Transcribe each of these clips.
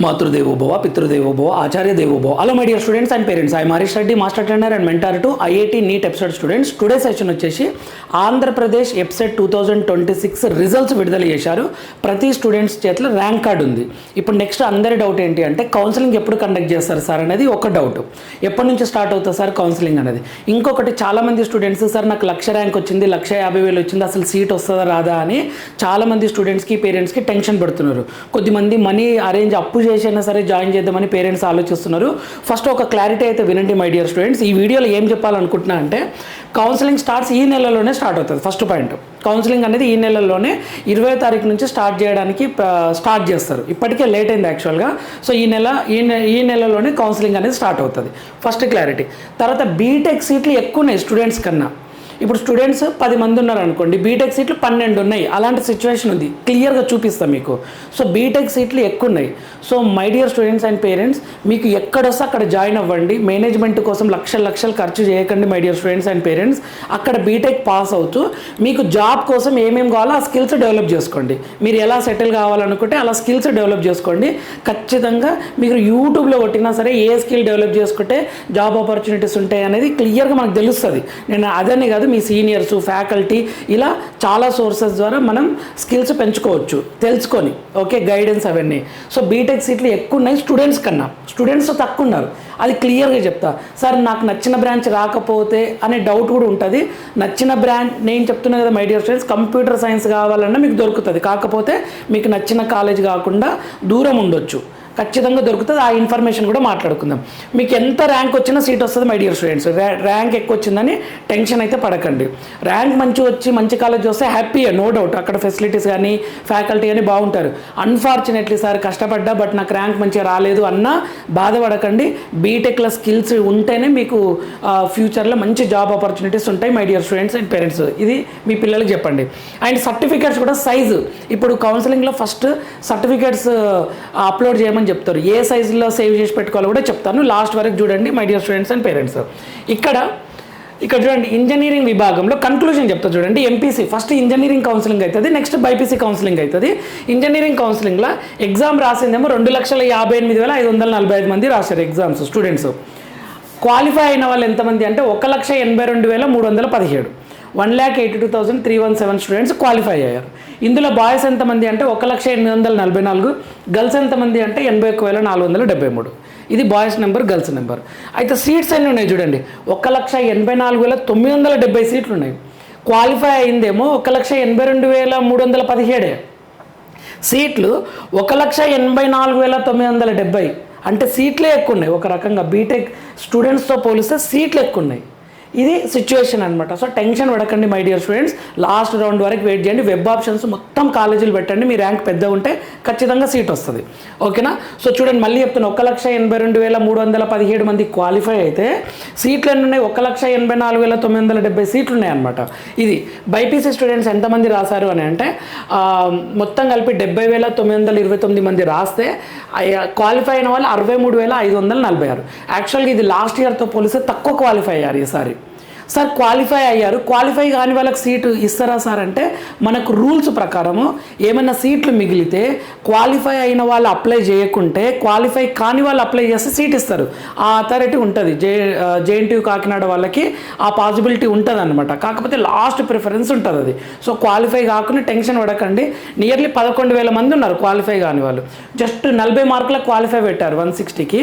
మాతృదేవో భవ, పితృదేవో భవ, ఆచార్య దేవో భవ. Hello my dear students and parents, I Harish Reddy, master trainer and mentor to IIT NEET episode students. Today session వచ్చేసి Andhra Pradesh EAPCET 2026 results విడుదల చేశారు. ప్రతి స్టూడెంట్స్ చేతిలో ర్యాంక్ కార్డు ఉంది. ఇప్పుడు నెక్స్ట్ అందరి డౌట్ ఏంటి అంటే కౌన్సిలింగ్ ఎప్పుడు కండక్ట్ చేస్తారు సార్ అనేది ఒక డౌట్. ఎప్పటి నుంచి స్టార్ట్ అవుతుంది సార్ కౌన్సిలింగ్ అనేది. ఇంకొకటి చాలామంది స్టూడెంట్స్ సార్ నాకు 1,00,000 ర్యాంక్ వచ్చింది, 1,50,000 వచ్చింది, అసలు సీట్ వస్తుందా రాదా అని చాలామంది స్టూడెంట్స్కి పేరెంట్స్కి టెన్షన్ పడుతున్నారు. కొద్దిమంది మనీ అరేంజ్ అప్పు చేసైనా సరే జాయిన్ చేద్దామని పేరెంట్స్ ఆలోచిస్తున్నారు. ఫస్ట్ ఒక క్లారిటీ అయితే వినండి మై డియర్ స్టూడెంట్స్. ఈ వీడియోలో ఏం చెప్పాలనుకుంటున్నా అంటే కౌన్సిలింగ్ స్టార్ట్స్ ఈ నెలలోనే స్టార్ట్ అవుతుంది. ఫస్ట్ పాయింట్, కౌన్సిలింగ్ అనేది ఈ నెలలోనే 20వ తారీఖు నుంచి స్టార్ట్ చేయడానికి స్టార్ట్ చేస్తారు. ఇప్పటికే లేట్ అయింది యాక్చువల్గా. సో ఈ నెలలోనే కౌన్సిలింగ్ అనేది స్టార్ట్ అవుతుంది. First clarity. తర్వాత బీటెక్ సీట్లు ఎక్కువ ఉన్నాయి స్టూడెంట్స్ కన్నా. ఇప్పుడు స్టూడెంట్స్ 10 మంది ఉన్నారు అనుకోండి, బీటెక్ సీట్లు 12 ఉన్నాయి. అలాంటి సిచ్యువేషన్ ఉంది, క్లియర్గా చూపిస్తాను మీకు. సో బీటెక్ సీట్లు ఎక్కువ ఉన్నాయి. So my dear students and parents, మీకు ఎక్కడొస్తే అక్కడ జాయిన్ అవ్వండి. మేనేజ్మెంట్ కోసం లక్షలు ఖర్చు చేయకండి my dear students and parents. అక్కడ బీటెక్ పాస్ అవుతూ మీకు జాబ్ కోసం ఏమేమి కావాలో ఆ స్కిల్స్ డెవలప్ చేసుకోండి. మీరు ఎలా సెటిల్ కావాలనుకుంటే అలా స్కిల్స్ డెవలప్ చేసుకోండి. ఖచ్చితంగా మీరు యూట్యూబ్లో కొట్టినా సరే ఏ స్కిల్ డెవలప్ చేసుకుంటే జాబ్ ఆపర్చునిటీస్ ఉంటాయి అనేది క్లియర్గా మనకు తెలుస్తుంది. నేను అదని కాదు, మీ సీనియర్స్, ఫ్యాకల్టీ, ఇలా చాలా సోర్సెస్ ద్వారా మనం స్కిల్స్ పెంచుకోవచ్చు తెలుసుకొని. ఓకే, గైడెన్స్ అవన్నీ. సో బీటెక్ సీట్లు ఎక్కువ ఉన్నాయి స్టూడెంట్స్ కన్నా, స్టూడెంట్స్ తక్కువ ఉన్నారు. అది క్లియర్గా చెప్తా. సార్ నాకు నచ్చిన బ్రాంచ్ రాకపోతే అనే డౌట్ కూడా ఉంటుంది. నచ్చిన బ్రాంచ్ నేను చెప్తున్నా కదా my dear students, computer science కావాలన్నా మీకు దొరుకుతుంది. కాకపోతే మీకు నచ్చిన కాలేజ్ కాకుండా దూరం ఉండొచ్చు, ఖచ్చితంగా దొరుకుతుంది. ఆ ఇన్ఫర్మేషన్ కూడా మాట్లాడుకుందాం. మీకు ఎంత ర్యాంక్ వచ్చినా సీట్ వస్తుంది మై డియర్ స్టూడెంట్స్. ర్యాంక్ ఎక్కువ వచ్చిందని టెన్షన్ అయితే పడకండి. ర్యాంక్ మంచి వచ్చి మంచి కాలేజ్ వస్తే హ్యాపీయే, నో డౌట్. అక్కడ ఫెసిలిటీస్ కానీ ఫ్యాకల్టీ కానీ బాగుంటారు. అన్ఫార్చునేట్లీ సార్ కష్టపడ్డా బట్ నాకు ర్యాంక్ మంచిగా రాలేదు అన్నా బాధపడకండి. బీటెక్లో స్కిల్స్ ఉంటేనే మీకు ఫ్యూచర్లో మంచి జాబ్ ఆపర్చునిటీస్ ఉంటాయి my dear students and parents. ఇది మీ పిల్లలకి చెప్పండి. అండ్ సర్టిఫికేట్స్ కూడా సైజు, ఇప్పుడు కౌన్సిలింగ్లో ఫస్ట్ సర్టిఫికేట్స్ అప్లోడ్ చేయమని చెప్తారు. ఏ సైజులో సేవ్ చేసి పెట్టుకోవాలో కూడా చెప్తాను. లాస్ట్ వరకు చూడండి my dear students and parents. ఇక్కడ చూడండి, ఇంజనీరింగ్ విభాగంలో కన్క్లూజన్ చెప్తా చూడండి. ఎంపీసీ ఫస్ట్ ఇంజనీరింగ్ కౌన్సిలింగ్ అవుతుంది, నెక్స్ట్ బైపీసీ కౌన్సిలింగ్ అవుతుంది. ఇంజనీరింగ్ కౌన్సిలింగ్లో ఎగ్జామ్ రాసిందేమో 2,58,545 మంది రాశారు ఎగ్జామ్స్ స్టూడెంట్స్. క్వాలిఫై అయిన వాళ్ళు ఎంతమంది అంటే 1,82,317, 1,82,317 స్టూడెంట్స్ క్వాలిఫై అయ్యారు. ఇందులో బాయ్స్ ఎంతమంది అంటే 1,08,44, గర్ల్స్ ఎంతమంది అంటే 81,473. ఇది బాయ్స్ నెంబర్, గర్ల్స్ నెంబర్. అయితే సీట్స్ ఎన్ని ఉన్నాయి చూడండి, 1,84,970 సీట్లు ఉన్నాయి. క్వాలిఫై అయిందేమో 1,82,317 సీట్లు, 1,84,970. అంటే సీట్లే ఎక్కువ ఉన్నాయి. ఒక రకంగా బీటెక్ స్టూడెంట్స్తో పోలిస్తే సీట్లు ఎక్కువ ఉన్నాయి. ఇది సిచ్యువేషన్ అనమాట. సో టెన్షన్ పడకండి my dear students. Last round వరకు వెయిట్ చేయండి. వెబ్ ఆప్షన్స్ మొత్తం కాలేజీలు పెట్టండి. మీ ర్యాంక్ పెద్ద ఉంటే ఖచ్చితంగా సీట్ వస్తుంది. ఓకేనా? సో చూడండి, మళ్ళీ చెప్తున్నా, 1,82,317 మంది క్వాలిఫై అయితే సీట్లు ఎన్ని ఉన్నాయి? 1,84,970 సీట్లు ఉన్నాయి అనమాట. ఇది బైపీసీ స్టూడెంట్స్ ఎంతమంది రాశారు అని అంటే మొత్తం కలిపి 70,929 మంది రాస్తే క్వాలిఫై అయిన వాళ్ళు 63,546. యాక్చువల్గా ఇది లాస్ట్ ఇయర్తో పోలిస్తే తక్కువ క్వాలిఫై అయ్యారు ఈసారి. సార్ క్వాలిఫై అయ్యారు, క్వాలిఫై కాని వాళ్ళకి సీటు ఇస్తారా సార్ అంటే మనకు రూల్స్ ప్రకారము ఏమైనా సీట్లు మిగిలితే క్వాలిఫై అయిన వాళ్ళు అప్లై చేయకుంటే క్వాలిఫై కాని వాళ్ళు అప్లై చేస్తే సీట్ ఇస్తారు. ఆ అథారిటీ ఉంటుంది. జేఎన్టీయూ కాకినాడ వాళ్ళకి ఆ పాసిబిలిటీ ఉంటుంది అనమాట. కాకపోతే లాస్ట్ ప్రిఫరెన్స్ ఉంటుంది అది. సో క్వాలిఫై కాకుండా టెన్షన్ పడకండి. నియర్లీ 11,000 మంది ఉన్నారు క్వాలిఫై కాని వాళ్ళు. జస్ట్ 40 మార్కులకు క్వాలిఫై పెట్టారు 160కి.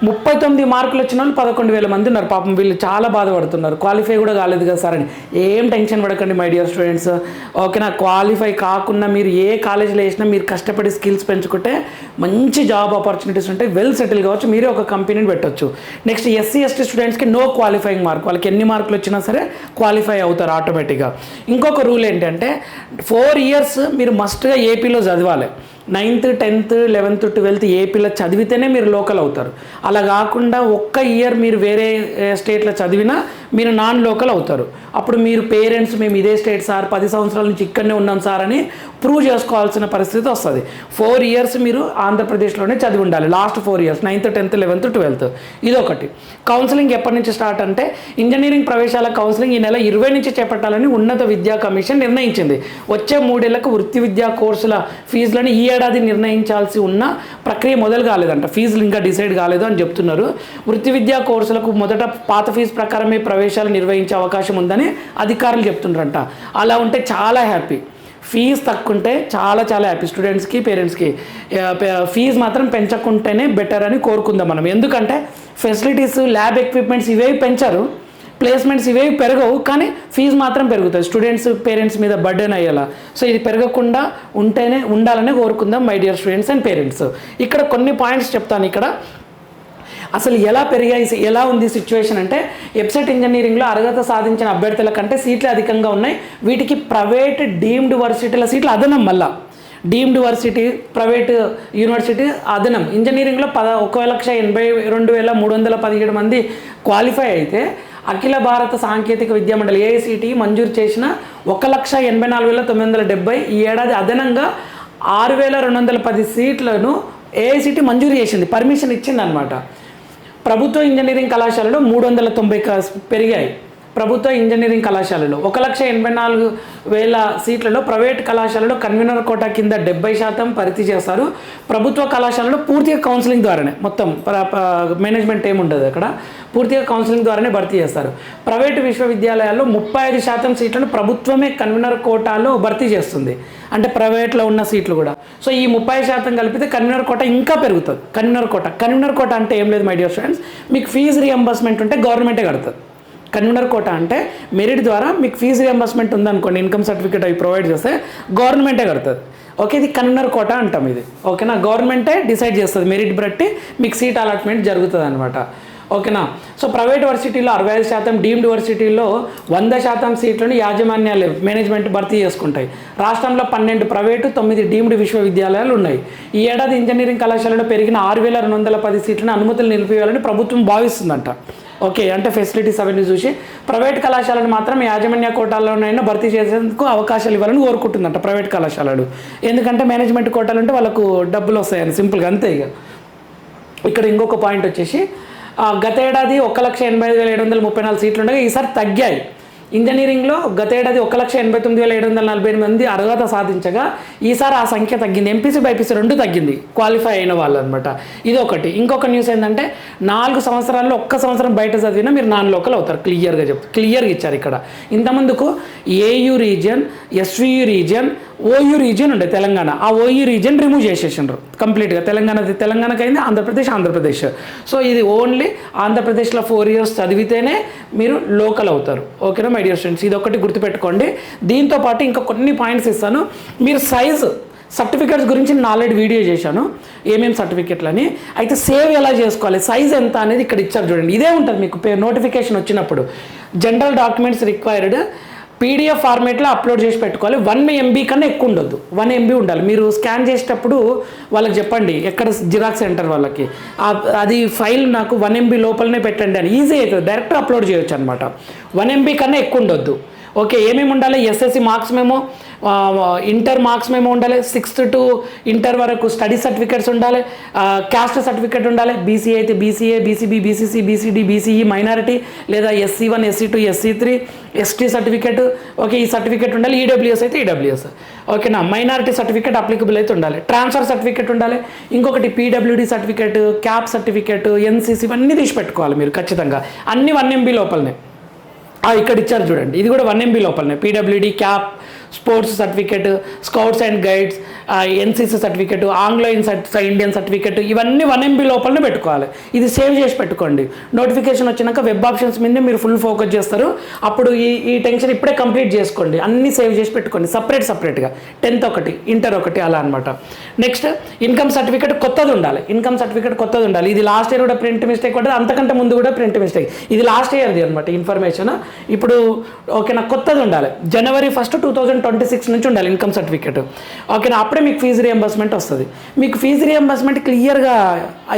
39 మార్కులు వచ్చిన వాళ్ళు 11,000 మంది ఉన్నారు. పాపం వీళ్ళు చాలా బాధపడుతున్నారు, క్వాలిఫై కూడా కాలేదు కదా సార్ అని. ఏం టెన్షన్ పడకండి మై డియర్ స్టూడెంట్స్. ఓకేనా? క్వాలిఫై కాకుండా మీరు ఏ కాలేజీలో వేసినా మీరు కష్టపడి స్కిల్స్ పెంచుకుంటే మంచి జాబ్ ఆపర్చునిటీస్ ఉంటాయి. వెల్ సెటిల్ కావచ్చు, మీరే ఒక కంపెనీని పెట్టవచ్చు. నెక్స్ట్ ఎస్సీ ఎస్టీ స్టూడెంట్స్కి నో క్వాలిఫైయింగ్ మార్క్, వాళ్ళకి ఎన్ని మార్కులు వచ్చినా సరే క్వాలిఫై అవుతారు ఆటోమేటిక్గా. ఇంకొక రూల్ ఏంటంటే 4 ఇయర్స్ మీరు మస్ట్గా ఏపీలో చదవాలి. 9th 10th 11th 12th ఏపీలో చదివితేనే మీరు లోకల్ అవుతారు. అలా కాకుండా ఒక్క ఇయర్ మీరు వేరే స్టేట్లో చదివినా మీరు నాన్ లోకల్ అవుతారు. అప్పుడు మీరు పేరెంట్స్ మేము ఇదే స్టేట్ సార్, 10 సంవత్సరాల నుంచి ఇక్కడనే ఉన్నాం సార్ అని ప్రూవ్ చేసుకోవాల్సిన పరిస్థితి వస్తుంది. 4 ఇయర్స్ మీరు ఆంధ్రప్రదేశ్లోనే చదివి ఉండాలి. Last 4 years 9th 10th 11th 12th. ఇదొకటి. కౌన్సిలింగ్ ఎప్పటి నుంచి స్టార్ట్ అంటే ఇంజనీరింగ్ ప్రవేశాల కౌన్సిలింగ్ ఈ నెల 20 నుంచి చేపట్టాలని ఉన్నత విద్యా కమిషన్ నిర్ణయించింది. వచ్చే 3 ఏళ్లకు వృత్తి విద్యా కోర్సుల ఫీజులను ఈ ఏడాది నిర్ణయించాల్సి ఉన్న ప్రక్రియ మొదలు కాలేదంట, ఫీజులు ఇంకా డిసైడ్ కాలేదు అని చెప్తున్నారు. వృత్తి విద్యా కోర్సులకు మొదట పాత ఫీజు ప్రకారమే ప్రవేశాలు నిర్వహించే అవకాశం ఉందని అధికారులు చెప్తున్నారంట. అలా ఉంటే చాలా హ్యాపీ. ఫీజు తక్కువంటే చాలా చాలా హ్యాపీ స్టూడెంట్స్కి, పేరెంట్స్కి. ఫీజు మాత్రం పెంచకుంటేనే బెటర్ అని కోరుకుందాం మనం. ఎందుకంటే ఫెసిలిటీస్, ల్యాబ్ ఎక్విప్మెంట్స్ ఇవేవి పెంచారు, ప్లేస్మెంట్స్ ఇవేవి పెరగవు, కానీ ఫీజు మాత్రం పెరుగుతుంది. స్టూడెంట్స్, పేరెంట్స్ మీద బర్డెన్ అయ్యేలా. సో ఇది పెరగకుండా ఉండాలనే కోరుకుందాం my dear students and parents. ఇక్కడ కొన్ని పాయింట్స్ చెప్తాను. ఇక్కడ అసలు ఎలా ఉంది సిచ్యువేషన్ అంటే, ఎబ్సెట్ ఇంజనీరింగ్లో అర్హత సాధించిన అభ్యర్థుల కంటే సీట్లు అధికంగా ఉన్నాయి. వీటికి ప్రైవేట్ డీమ్డ్ వర్సిటీల సీట్లు అదనం. మళ్ళా డీమ్డ్ వర్సిటీ, ప్రైవేట్ యూనివర్సిటీ అదనం. ఇంజనీరింగ్లో 1,82,317 మంది క్వాలిఫై అయితే, అఖిల భారత సాంకేతిక విద్యా మండలి AICTE మంజూరు చేసిన 1,84,970 ఈ ఏడాది అదనంగా 6,210 సీట్లను AICTE మంజూరు చేసింది, పర్మిషన్ ఇచ్చింది అనమాట. ప్రభుత్వ ఇంజనీరింగ్ కళాశాలలో 390 పెరిగాయి. ప్రభుత్వ ఇంజనీరింగ్ కళాశాలలో 1,84,000 సీట్లలో ప్రైవేట్ కళాశాలలో కన్వీనర్ కోటా కింద 70% భర్తీ చేస్తారు. ప్రభుత్వ కళాశాలలో పూర్తిగా కౌన్సిలింగ్ ద్వారానే, మొత్తం మేనేజ్మెంట్ ఏముండదు అక్కడ, పూర్తిగా కౌన్సిలింగ్ ద్వారానే భర్తీ చేస్తారు. ప్రైవేటు విశ్వవిద్యాలయాల్లో 35% సీట్లను ప్రభుత్వమే కన్వీనర్ కోటాలో భర్తీ చేస్తుంది, అంటే ప్రైవేట్లో ఉన్న సీట్లు కూడా. సో ఈ 30% కలిపితే కన్వీనర్ కోటా ఇంకా పెరుగుతుంది. కన్వీనర్ కోటా అంటే ఏం లేదు మై డియర్ స్టూడెంట్స్, మీకు ఫీజు రియంబర్స్మెంట్ ఉంటే గవర్నమెంటే కడుతుంది. కన్వీనర్ కోటా అంటే మెరిట్ ద్వారా మీకు ఫీజు రియంబర్స్మెంట్ ఉందనుకోండి, ఇన్కమ్ సర్టిఫికేట్ అవి ప్రొవైడ్ చేస్తే గవర్నమెంటే కడుతుంది. ఓకే, ఇది కన్వీనర్ కోటా అంటాం ఇది. ఓకేనా, గవర్నమెంటే డిసైడ్ చేస్తుంది, మెరిట్ బట్టి మీకు సీట్ అలాట్మెంట్ జరుగుతుంది అనమాట. ఓకేనా. సో ప్రైవేట్ వర్సిటీలో 65%, డీమ్డ్ వర్సిటీల్లో 100% సీట్లను యాజమాన్యాలు, మేనేజ్మెంట్ భర్తీ చేసుకుంటాయి. రాష్ట్రంలో 12 ప్రైవేటు, 9 డీమ్డ్ విశ్వవిద్యాలయాలు ఉన్నాయి. ఈ ఏడాది ఇంజనీరింగ్ కళాశాలలో పెరిగిన 6,210 సీట్లను అనుమతులు నిలిపివేయాలని ప్రభుత్వం భావిస్తుందంట. ఓకే, అంటే ఫెసిలిటీస్ అవన్నీ చూసి ప్రైవేట్ కళాశాలను మాత్రం యాజమాన్య కోటాల్లోనైనా భర్తీ చేసేందుకు అవకాశాలు ఇవ్వాలని కోరుకుంటుందంట ప్రైవేట్ కళాశాలలు. ఎందుకంటే మేనేజ్మెంట్ కోటాలు అంటే వాళ్ళకు డబ్బులు వస్తాయని, సింపుల్గా అంతే. ఇక్కడ ఇంకొక పాయింట్ వచ్చేసి, గత ఏడాది 1,85,734 సీట్లు ఉండగా ఈసారి తగ్గాయి. ఇంజనీరింగ్లో గత ఏడాది 1,89,748 మంది అర్హత సాధించగా ఈసారి ఆ సంఖ్య తగ్గింది. ఎంపీసీ, బైపీసీ రెండు తగ్గింది, క్వాలిఫై అయిన వాళ్ళు అనమాట. ఇది ఒకటి. ఇంకొక న్యూస్ ఏంటంటే, 4 సంవత్సరాల్లో 1 సంవత్సరం బయట చదివినా మీరు నాన్ లోకల్ అవుతారు. క్లియర్గా ఇచ్చారు ఇక్కడ. ఇంతమందుకు AU region, SVU region, OU region ఉండే తెలంగాణ. ఆ OU రీజియన్ రిమూవ్ చేసేసిండ్రు కంప్లీట్గా. తెలంగాణకి అయింది, ఆంధ్రప్రదేశ్. సో ఇది ఓన్లీ ఆంధ్రప్రదేశ్లో 4 years చదివితేనే మీరు లోకల్ అవుతారు. ఓకేనా మై డియర్ స్టూడెంట్స్, ఇది ఒకటి గుర్తుపెట్టుకోండి. దీంతో పాటు ఇంకా కొన్ని పాయింట్స్ ఇస్తాను. మీరు సర్టిఫికేట్స్ గురించి నేను ఆల్రెడీ వీడియో చేశాను, ఏమేమి సర్టిఫికేట్లని. అయితే సేవ్ ఎలా చేసుకోవాలి, సైజ్ ఎంత అనేది ఇక్కడ ఇచ్చారు చూడండి. ఇదే ఉంటుంది మీకు నోటిఫికేషన్ వచ్చినప్పుడు. జనరల్ డాక్యుమెంట్స్ రిక్వైర్డ్ PDF ఫార్మేట్లో అప్లోడ్ చేసి పెట్టుకోవాలి. 1 MB కన్నా ఎక్కువ ఉండొద్దు, 1 MB ఉండాలి. మీరు స్కాన్ చేసేటప్పుడు వాళ్ళకి చెప్పండి, ఎక్కడ జిరాక్స్ సెంటర్ వాళ్ళకి, అది ఫైల్ నాకు 1 MB లోపలనే పెట్టండి అని. ఈజీ అవుతుంది, డైరెక్ట్ అప్లోడ్ చేయొచ్చు అనమాట. 1 MB కన్నా ఎక్కువ ఉండొద్దు. ఓకే, ఏమేమి ఉండాలి, SSC marks memo, inter marks memo ఉండాలి, 6th to ఇంటర్ వరకు స్టడీ సర్టిఫికేట్స్ ఉండాలి, క్యాస్ట్ సర్టిఫికేట్ ఉండాలి, BCA అయితే BCA, BCB, BCC, BCD, BCE minority, లేదా SC1, SC2, SC3, ST certificate. Okay, ఈ సర్టిఫికేట్ ఉండాలి. EWS అయితే EWS. ఓకేనా, మైనారిటీ సర్టిఫికేట్ అప్లికబుల్ అయితే ఉండాలి. ట్రాన్స్ఫర్ సర్టిఫికేట్ ఉండాలి. ఇంకొకటి PWD certificate, CAP certificate, NCC ఇవన్నీ తీసి పెట్టుకోవాలి మీరు ఖచ్చితంగా. అన్ని 1 MB లోపలనే. ఇక్కడ ఇచ్చారు చూడండి, ఇది కూడా 1 MB లోపలనే. PWD, cap, sports certificate, scouts and guides, NCC certificate, Anglo Indian certificate, ఇవన్నీ 1 MB లోపలనే పెట్టుకోవాలి. ఇది సేవ్ చేసి పెట్టుకోండి. నోటిఫికేషన్ వచ్చినాక వెబ్ ఆప్షన్స్ మీదే మీరు ఫుల్ ఫోకస్ చేస్తారు. అప్పుడు ఈ టెన్షన్ ఇప్పుడే కంప్లీట్ చేసుకోండి. అన్నీ సేవ్ చేసి పెట్టుకోండి సపరేట్గా. 10th ఒకటి, ఇంటర్ ఒకటి, అలా అనమాట. నెక్స్ట్, ఇన్కమ్ సర్టిఫికేట్ కొత్తది ఉండాలి. ఇది లాస్ట్ ఇయర్ కూడా ప్రింట్ మిస్టేక్ పడ్డది, అంతకంటే ముందు కూడా ప్రింట్ మిస్టేక్. ఇది లాస్ట్ ఇయర్ది అనమాట ఇన్ఫర్మేషన్. ఇప్పుడు ఓకేనా, కొత్తది ఉండాలి. January 1st, 2026 నుంచి ఉండాలి ఇన్కమ్ సర్టిఫికేట్. ఓకేనా, అప్పుడే మీకు ఫీజు రియంబర్స్మెంట్ వస్తుంది. మీకు ఫీజు రియంబర్స్మెంట్ క్లియర్గా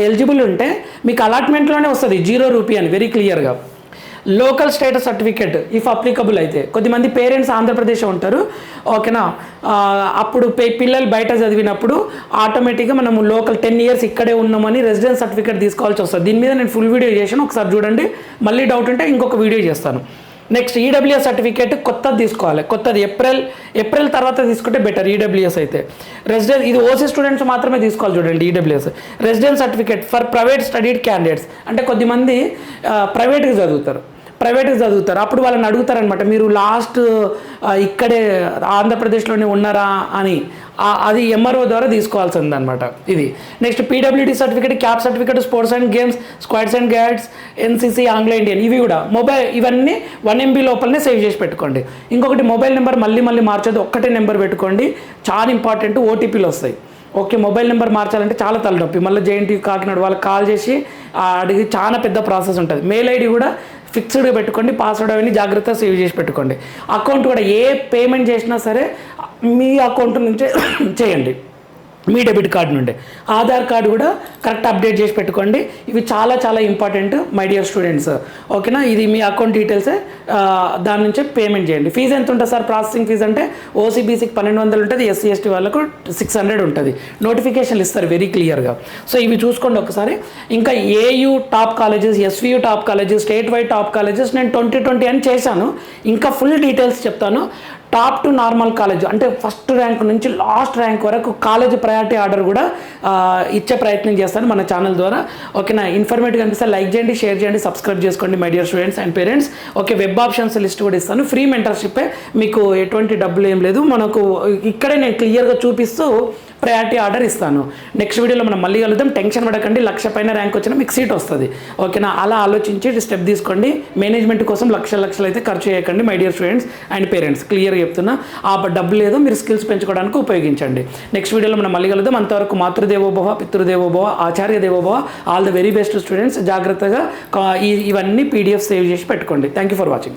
ఎలిజిబుల్ ఉంటే మీకు అలాట్మెంట్లోనే వస్తుంది, 0 రూపీ అని, వెరీ క్లియర్గా. Local status certificate if applicable అయితే. కొద్దిమంది పేరెంట్స్ ఆంధ్రప్రదేశ్ ఉంటారు. ఓకేనా, అప్పుడు పిల్లలు బయట చదివినప్పుడు ఆటోమేటిక్గా మనము లోకల్ 10 years ఇక్కడే ఉన్నామని రెసిడెన్స్ సర్టిఫికేట్ తీసుకోవాల్సి వస్తుంది. దీని మీద నేను ఫుల్ వీడియో చేశాను, ఒకసారి చూడండి. మళ్ళీ డౌట్ ఉంటే ఇంకొక వీడియో చేస్తాను. నెక్స్ట్ ఈడబ్ల్యూఎస్ సర్టిఫికేట్ కొత్తది తీసుకోవాలి. కొత్తది ఏప్రిల్ తర్వాత తీసుకుంటే బెటర్. ఈడబ్ల్యూఎస్ అయితే ఇది ఓసీ స్టూడెంట్స్ మాత్రమే తీసుకోవాలి. చూడండి, EWS residence certificate for private studied candidates. అంటే కొద్దిమంది ప్రైవేట్గా చదువుతారు, అప్పుడు వాళ్ళని అడుగుతారనమాట, మీరు లాస్ట్ ఇక్కడే ఆంధ్రప్రదేశ్లోనే ఉన్నారా అని. అది ఎంఆర్ఓ ద్వారా తీసుకోవాల్సింది అనమాట ఇది. Next PWD certificate, CAP certificate, sports and games, scouts and guides, NCC, Anglo Indian, ఇవి కూడా ఇవన్నీ 1 MB లోపలనే సేవ్ చేసి పెట్టుకోండి. ఇంకొకటి మొబైల్ నెంబర్ మళ్ళీ మార్చొద్దు, ఒక్కటే నెంబర్ పెట్టుకోండి. చాలా ఇంపార్టెంట్, ఓటీపీలు వస్తాయి. ఓకే, మొబైల్ నెంబర్ మార్చాలంటే చాలా తలనొప్పి. మళ్ళీ జేఎన్టీ కాకినాడ వాళ్ళకి కాల్ చేసి అడిగి చాలా పెద్ద ప్రాసెస్ ఉంటుంది. మెయిల్ ఐడి కూడా ఫిక్స్డ్గా పెట్టుకోండి, పాస్వర్డ్ అవన్నీ జాగ్రత్తగా సేవ్ చేసి పెట్టుకోండి. అకౌంట్ కూడా ఏ పేమెంట్ చేసినా సరే మీ అకౌంట్ నుంచే చేయండి, మీ డెబిట్ కార్డు నుండి. ఆధార్ కార్డు కూడా కరెక్ట్ అప్డేట్ చేసి పెట్టుకోండి. ఇవి చాలా చాలా ఇంపార్టెంట్ మై డియర్ స్టూడెంట్స్. ఓకేనా, ఇది మీ అకౌంట్ డీటెయిల్సే, దాని నుంచే పేమెంట్ చేయండి. ఫీజు ఎంత ఉంటుంది సార్? ప్రాసెసింగ్ ఫీజు అంటే ఓసీబీసీకి 1200 ఉంటుంది, ఎస్సీ ఎస్టీ వాళ్ళకు 600 ఉంటుంది. నోటిఫికేషన్లు ఇస్తారు వెరీ క్లియర్గా. సో ఇవి చూసుకోండి ఒకసారి. ఇంకా AU top colleges, SVU top colleges, state wide top colleges నేను 2020 అని చేశాను. ఇంకా ఫుల్ డీటెయిల్స్ చెప్తాను. టాప్ టు నార్మల్ కాలేజ్ అంటే ఫస్ట్ ర్యాంక్ నుంచి లాస్ట్ ర్యాంక్ వరకు కాలేజ్ ప్రయారిటీ ఆర్డర్ కూడా ఇచ్చే ప్రయత్నం చేస్తాను మన ఛానల్ ద్వారా. ఓకేనా, ఇన్ఫర్మేటివ్ అనిపిస్తే లైక్ చేయండి, షేర్ చేయండి, సబ్స్క్రైబ్ చేసుకోండి my dear students and parents. Okay, web options list కూడా ఇస్తాను. ఫ్రీ మెంటర్షిప్పే, మీకు ఎటువంటి డబ్బులు ఏం లేదు. మనకు ఇక్కడే నేను క్లియర్గా చూపిస్తూ ప్రయారిటీ ఆర్డర్ ఇస్తాను. నెక్స్ట్ వీడియోలో మనం మళ్ళీ కలుద్దాం. టెన్షన్ పడకండి, 1,00,000 పైన ర్యాంక్ వచ్చినా మీకు సీట్ వస్తుంది. ఓకేనా, అలా ఆలోచించి స్టెప్ తీసుకోండి. మేనేజ్మెంట్ కోసం లక్షలు అయితే ఖర్చు చేయకండి my dear students and parents. క్లియర్గా చెప్తున్నా, ఆ డబ్బులు ఏదో మీరు స్కిల్స్ పెంచుకోవడానికి ఉపయోగించండి. నెక్స్ట్ వీడియోలో మనం మళ్ళీ కలుద్దాం. అంతవరకు మాతృదేవోభవ, పితృదేవోభవ, ఆచార్య దేవోభవ. All the very best students. జాగ్రత్తగా ఇవన్నీ PDF సేవ్ చేసి పెట్టుకోండి. Thank you for watching.